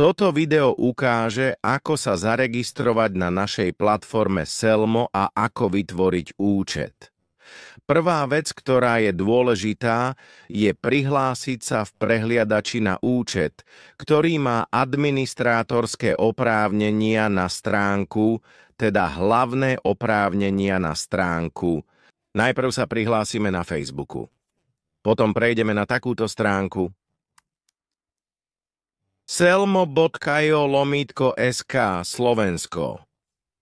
Toto video ukáže, ako sa zaregistrovať na našej platforme Selmo a ako vytvoriť účet. Prvá vec, ktorá je dôležitá, je prihlásiť sa v prehliadači na účet, ktorý má administrátorské oprávnenia na stránku, teda hlavné oprávnenia na stránku. Najprv sa prihlásime na Facebooku. Potom prejdeme na takúto stránku. selmo.io/SK Slovensko.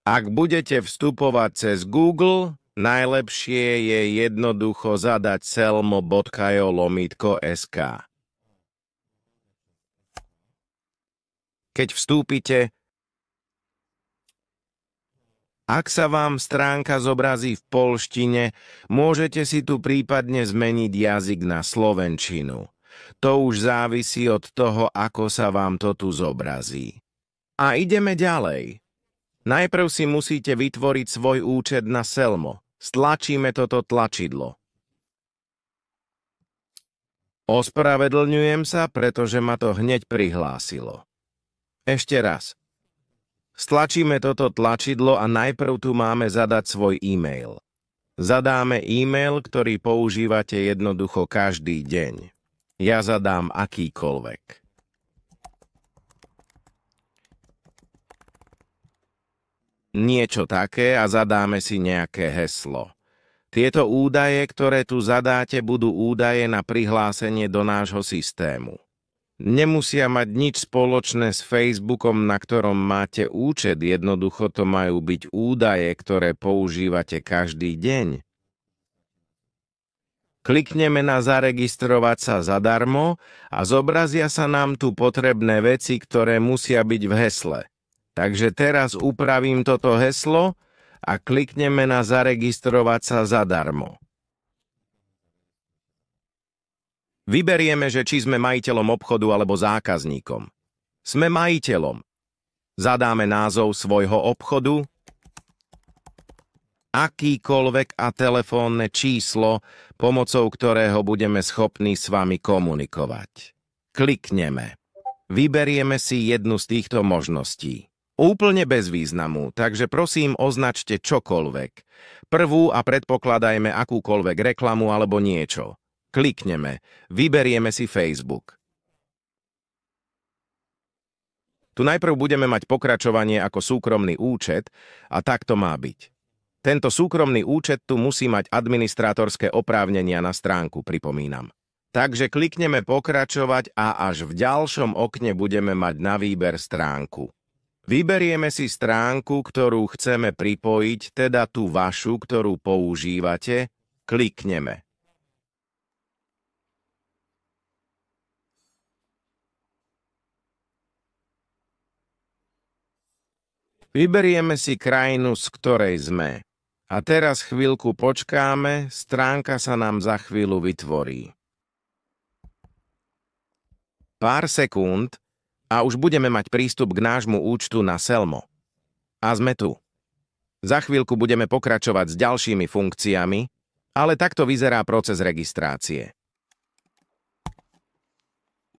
Ak budete vstupovať cez Google, najlepšie je jednoducho zadať selmo.io/SK. Keď vstúpite, ak sa vám stránka zobrazí v poľštine, môžete si tu prípadne zmeniť jazyk na slovenčinu. To už závisí od toho, ako sa vám to tu zobrazí. A ideme ďalej. Najprv si musíte vytvoriť svoj účet na Selmo. Stlačíme toto tlačidlo. Ospravedlňujem sa, pretože ma to hneď prihlásilo. Ešte raz. Stlačíme toto tlačidlo a najprv tu máme zadať svoj e-mail. Zadáme e-mail, ktorý používate jednoducho každý deň. Ja zadám akýkoľvek. Niečo také a zadáme si nejaké heslo. Tieto údaje, ktoré tu zadáte, budú údaje na prihlásenie do nášho systému. Nemusia mať nič spoločné s Facebookom, na ktorom máte účet, jednoducho to majú byť údaje, ktoré používate každý deň. Klikneme na zaregistrovať sa zadarmo a zobrazia sa nám tu potrebné veci, ktoré musia byť v hesle. Takže teraz upravím toto heslo a klikneme na zaregistrovať sa zadarmo. Vyberieme, že či sme majiteľom obchodu alebo zákazníkom. Sme majiteľom. Zadáme názov svojho obchodu, akýkoľvek a telefónne číslo, pomocou ktorého budeme schopní s vami komunikovať. Klikneme. Vyberieme si jednu z týchto možností. Úplne bez významu, takže prosím označte čokoľvek. Prvú a predpokladajme akúkoľvek reklamu alebo niečo. Klikneme. Vyberieme si Facebook. Tu najprv budeme mať pokračovanie ako súkromný účet a tak to má byť. Tento súkromný účet tu musí mať administrátorské oprávnenia na stránku, pripomínam. Takže klikneme pokračovať a až v ďalšom okne budeme mať na výber stránku. Vyberieme si stránku, ktorú chceme pripojiť, teda tú vašu, ktorú používate, klikneme. Vyberieme si krajinu, z ktorej sme. A teraz chvíľku počkáme, stránka sa nám za chvíľu vytvorí. Pár sekúnd a už budeme mať prístup k nášmu účtu na Selmo. A sme tu. Za chvíľku budeme pokračovať s ďalšími funkciami, ale takto vyzerá proces registrácie.